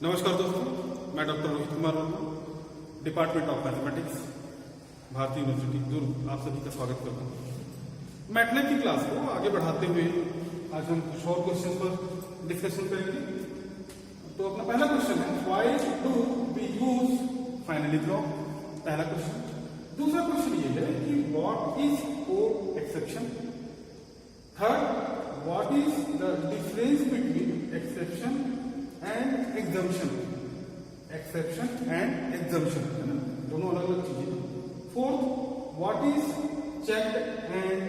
नमस्कार दोस्तों, मैं doctor Rohit Kumar Verma, department of mathematics, भारतीय यूनिवर्सिटी दुर्ग, आप सभी का स्वागत करता हूँ। मैथलेब की क्लास को आगे बढ़ाते हुए आज हम कुछ और क्वेश्चन पर डिस्कशन करेंगे। तो अपना पहला क्वेश्चन है, why do we use finally block? पहला क्वेश्चन। दूसरा क्वेश्चन ये है कि what is code exception? Third, what is the difference between exception and exemption? Exception and exemption है ना, दोनों अलग अलग चीजें। Fourth, what is checked and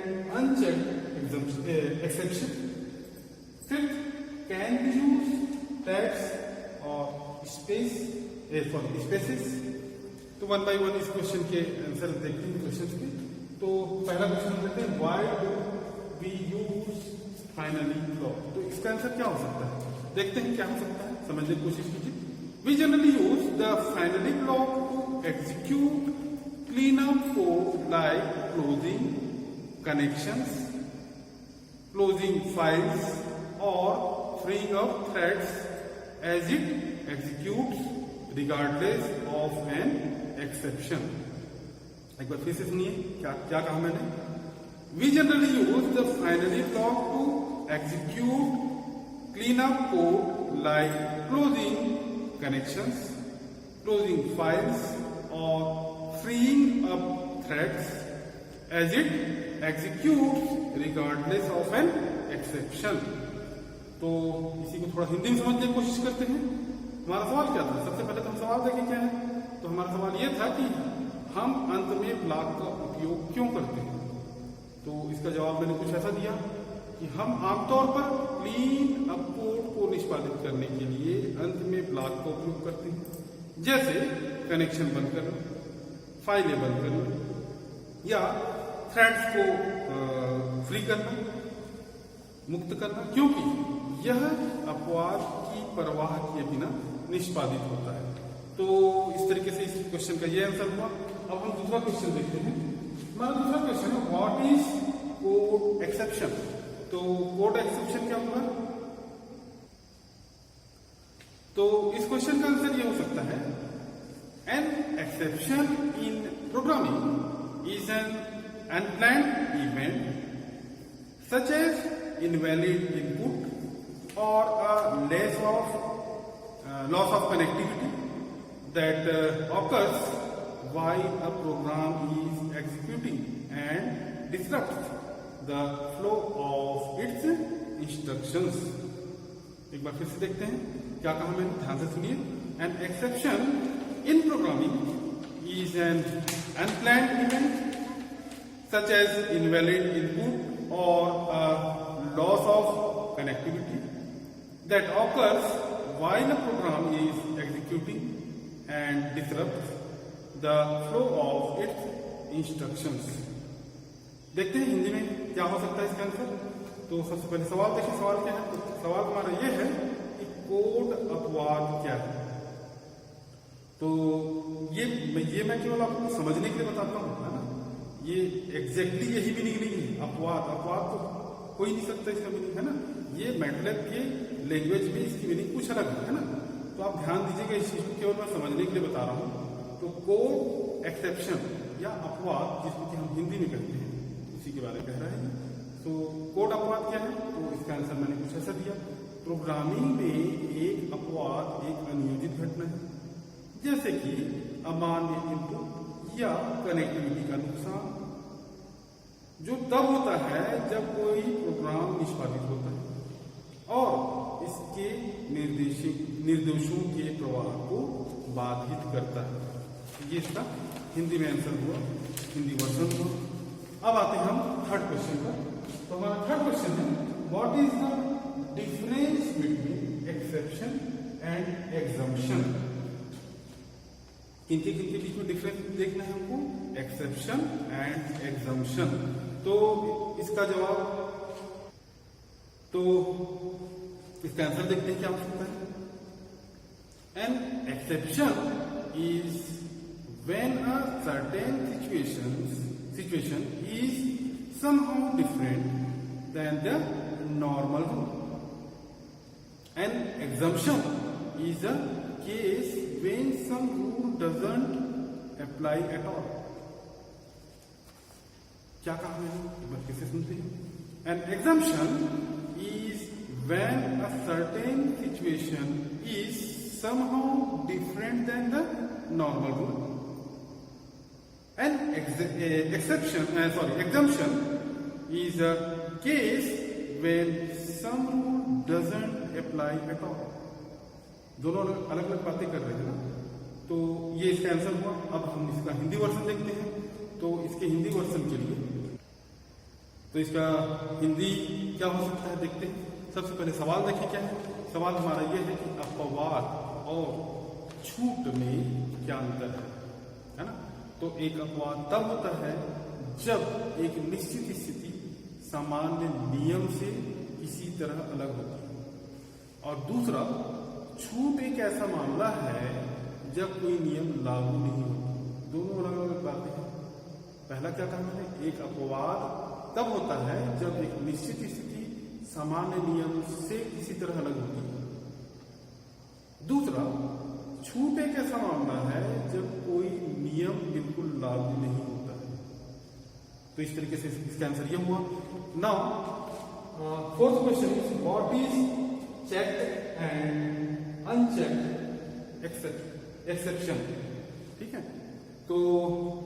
unchecked exception? Fifth, can be use tags और स्पेसेस? तो वन बाय वन इस question के आंसर देखते हैं क्वेश्चन के। तो पहला क्वेश्चन देखते हैं, why do we use finally block? तो इसका आंसर क्या हो सकता है, देखते हैं क्या हो सकता है, समझने की कोशिश कीजिए। We generally use the finally block to execute clean up code like closing connections, closing files और freeing up threads as it executes regardless of an exception. एक बार फिर से सुनिए, क्या क्या कहा मैंने। We generally use the finally block to execute clean up code like closing connections, closing files or freeing up threads as it executes regardless of an exception। तो इसी को थोड़ा हिंदी में समझने की कोशिश करते हैं। हमारा सवाल क्या था? सबसे पहले तो हम सवाल देखें क्या है। तो हमारा सवाल यह था कि हम अंत में ब्लॉक का उपयोग क्यों करते हैं। तो इसका जवाब मैंने कुछ ऐसा दिया कि हम आमतौर पर क्लीन अप कोड को निष्पादित करने के लिए अंत में ब्लॉक का उपयोग करते हैं, जैसे कनेक्शन बंद करना, फाइलें बंद करना या थ्रेड्स को फ्री करना, मुक्त करना, क्योंकि यह अपवाद की परवाह किए बिना निष्पादित होता है। तो इस तरीके से इस क्वेश्चन का यह आंसर हुआ। अब हम दूसरा क्वेश्चन देखते हैं। हमारा दूसरा क्वेश्चन है, व्हाट इज कोड एक्सेप्शन? तो कोड एक्सेप्शन क्या होगा? तो इस क्वेश्चन का आंसर ये हो सकता है, an exception in programming is an unplanned event such as invalid input और loss of connectivity that occurs while a program is executing and disrupts the flow of its instructions। एक बार फिर से देखते हैं क्या कहा मैंने, ध्यान से सुनिए। An exception in programming is an unplanned event such as invalid input or a loss of connectivity that occurs while a program is executing and disrupts the flow of its instructions। देखते हैं हिंदी में क्या हो सकता है इसका answer. तो सबसे पहले सवाल देखिए, सवाल क्या है। तो सवाल हमारा यह है कि कोड अपवाद क्या है। तो ये मैं केवल आपको समझने के लिए बताता हूं, है ना। ये एग्जैक्टली यही भी नहीं है। अपवाद तो हो ही नहीं सकता इसका मीनिंग, है ना। ये मैथलेब के लैंग्वेज में इसकी मीनिंग कुछ अलग है ना। तो आप ध्यान दीजिएगा, इस चीज को केवल मैं समझने के लिए बता रहा हूं। तो कोड एक्सेप्शन या अपवाद, जिसको कि हम हिंदी में कहते हैं, उसी के बारे में कह रहा है। तो कोड अपवाद क्या है? तो इसका आंसर मैंने कुछ ऐसा दिया, प्रोग्रामिंग में एक अपवाद एक अनियोजित घटना है, जैसे कि अमान्य इनपुट या कनेक्टिविटी का नुकसान, जो तब होता है जब कोई प्रोग्राम निष्पादित होता है और इसके निर्देशों के प्रवाह को बाधित करता है। ये इसका हिंदी में आंसर हुआ, हिंदी वर्जन हुआ। अब आते हैं हम थर्ड क्वेश्चन पर। तो हमारा थर्ड क्वेश्चन है, what is the difference between exception and exemption? किनके बीच में डिफरेंस देखना है हमको, एक्सेप्शन एंड एग्जम्पशन। तो इसका जवाब, तो इसका आंसर देखते हैं क्या हो सकता है। An exception is when a certain situation is somehow different than the normal rule. An exemption is a case when some rule doesn't apply at all. क्या कहा मैंने, एक बार कैसे सुनते हैं. An exemption is when a certain situation is somehow different than the normal rule. An exemption is a case when some rule doesn't apply at all. दोनों अलग अलग बातें कर रहे हैं ना, तो ये इसका आंसर हुआ. अब हम इसका हिंदी वर्जन देखते हैं. तो इसके हिंदी वर्जन के लिए तो इसका हिंदी क्या हो सकता है देखते हैं. सबसे पहले सवाल देखिए क्या है. सवाल हमारा ये है कि अपवाद और छूट में क्या अंतर है ना. तो एक अपवाद तब होता है जब एक निश्चित स्थिति सामान्य नियम से किसी तरह अलग होती है, और दूसरा छूट एक ऐसा मामला है जब कोई नियम लागू नहीं होता. दोनों अलग अलग बातें हैं. पहला क्या कहा मैंने, एक अपवाद तब होता है जब एक निश्चित स्थिति सामान्य नियम से किसी तरह अलग होती है. दूसरा छूट एक ऐसा मामला है जब कोई नियम बिल्कुल लागू नहीं होता है. तो इस तरीके से इसका आंसर ये हुआ. Now fourth question is what is checked and unchecked exception. ठीक है, तो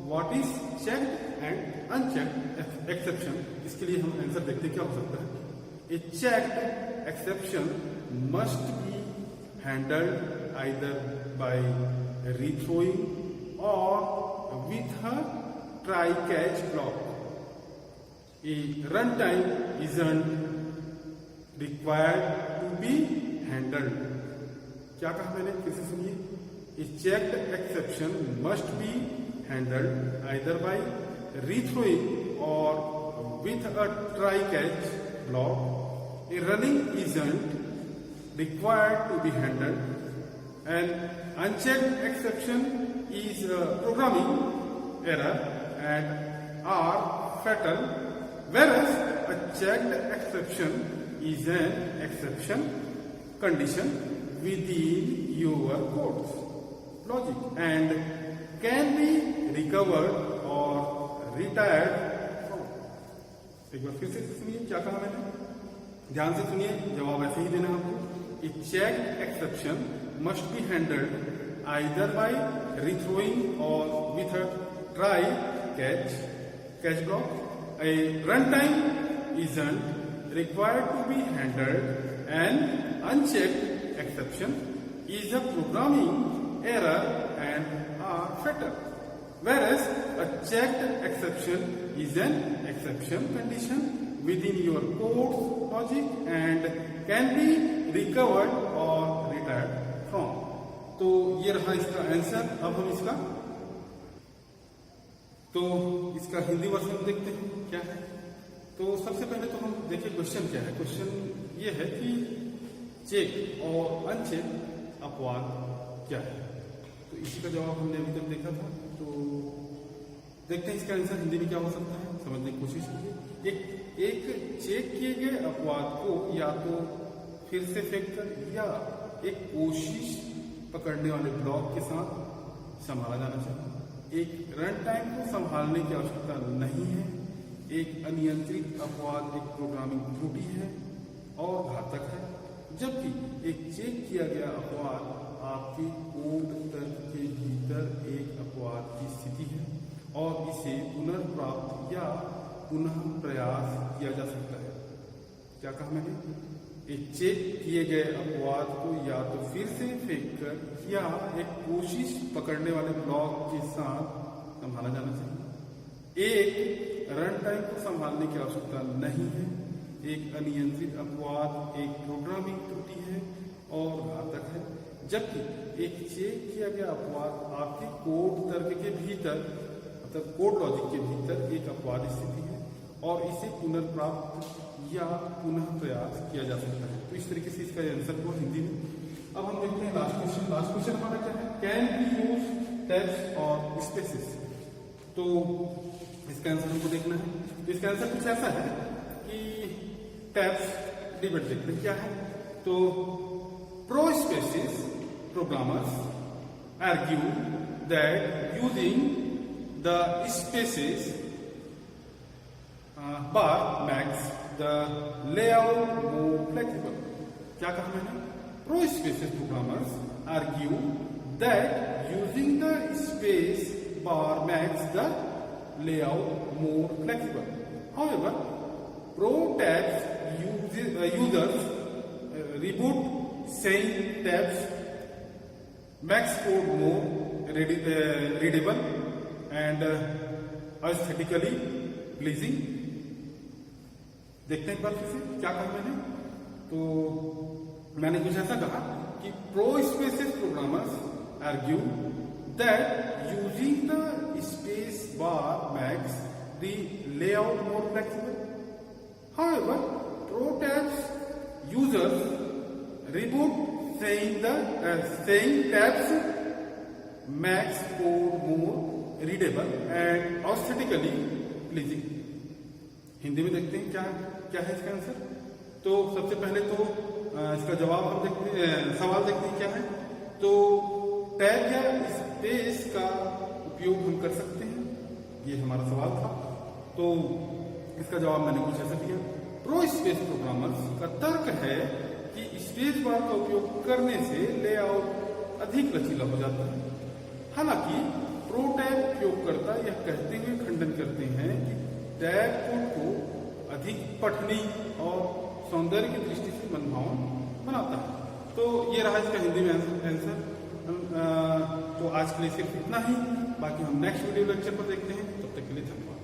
what is checked and unchecked exception, इसके लिए हम आंसर देखते क्या हो सकता है. A checked exception must be handled either by rethrowing or with a try catch block. A runtime isn't required to be handled. क्या कहा मैंने, फिर से सुनिए. A checked exception must be handled either by rethrowing or with a try catch block. A running isn't required to be handled. An unchecked exception is a programming error and are fatal, whereas a checked exception is an exception condition within your code's logic and can be recovered or retired from. एक बार फिर से सुनिए क्या कहा मैंने, ध्यान से सुनिए, जवाब ऐसे ही देना हमको. A checked exception must be handled either by rethrowing or with a try catch block. A runtime isn't required to be handled. An unchecked exception is a programming error and are fatal, whereas a checked exception is an exception condition within your code's logic and can be recovered or retired from. तो ये रहा इसका answer. अब हम इसका Hindi version देखते हैं क्या है. तो सबसे पहले तो हम देखिए क्वेश्चन क्या है. क्वेश्चन ये है कि चेक और अनचेक अपवाद क्या है. तो इसी का जवाब हमने अभी तक देखा था. तो देखते हैं इसका आंसर हिंदी में क्या हो सकता है, समझने की कोशिश कीजिए. एक चेक किए गए अपवाद को या तो फिर से फेंक कर या एक कोशिश पकड़ने वाले ब्लॉक के साथ संभाला जाना चाहिए. एक रन टाइम को संभालने की आवश्यकता नहीं है. एक अनियंत्रित अपवाद एक प्रोग्रामिंग त्रुटि है और घातक है, जबकि एक चेक किया गया अपवाद आपके कोड तर्क के भीतर एक अपवाद की स्थिति है और इसे पुनर्प्राप्त या पुनः प्रयास किया जा सकता है. क्या कहा मैंने, एक चेक किए गए अपवाद को या तो फिर से फेंक कर या एक कोशिश पकड़ने वाले ब्लॉक के साथ संभाला जाना चाहिए. एक रन टाइम को संभालने की आवश्यकता नहीं है. एक अनियंत्रित अपवाद एक प्रोग्रामिंग त्रुटि है और घातक है, जबकि एक चेक किया गया अपवाद आपके कोड तर्क के भीतर मतलब कोड लॉजिक के भीतर एक अपवाद स्थिति है और इसे पुनर्प्राप्त या पुनः प्रयास किया जा सकता है. तो इस तरीके से इसका आंसर को हिंदी में. अब हम देखते हैं लास्ट क्वेश्चन. लास्ट क्वेश्चन हमारा क्या है, कैन बी यूज टैब्स और स्पेसेस. तो इसका आंसर हमको देखना है. तो इसका आंसर कुछ ऐसा है कि टैब्स डिबेट देखते हैं क्या है. तो pro spaces programmers argue that using the spaces bar makes the layout more flexible. क्या कहा मैंने? Pro spaces programmers argue that using the space bar makes the layout more flexible. However, Pro tabs users reboot same tabs makes code more readable and aesthetically pleasing. देखते हैं एक बार फिर से क्या कहा मैंने. तो मैंने कुछ ऐसा कहा कि pro spaces programmers argue that using the space bar makes the layout more flexible. However, Pro tabs users reboot saying tabs makes code more readable and aesthetically pleasing. Hindi में देखते हैं क्या क्या है इसका आंसर. तो सबसे पहले तो इसका जवाब हम देखते हैं, सवाल देखते हैं क्या है. तो टैब या स्पेस का उपयोग हम कर सकते हैं, ये हमारा सवाल था. तो इसका जवाब मैंने कुछ ऐसा दिया. प्रो स्पेस प्रोग्रामर्स का तर्क है कि स्पेस बार का उपयोग करने से लेआउट अधिक लचीला हो जाता है. हालांकि प्रो टैब उपयोगकर्ता यह कहते हुए खंडन करते हैं कि टैब कोड को अधिक पठनीय और सौंदर्य की दृष्टि से मनभावन बनाता है. तो ये रहा इसका हिंदी में आंसर. तो आज के लिए सिर्फ इतना ही. बाकी हम नेक्स्ट वीडियो लेक्चर पर देखते हैं. तब तक के लिए धन्यवाद.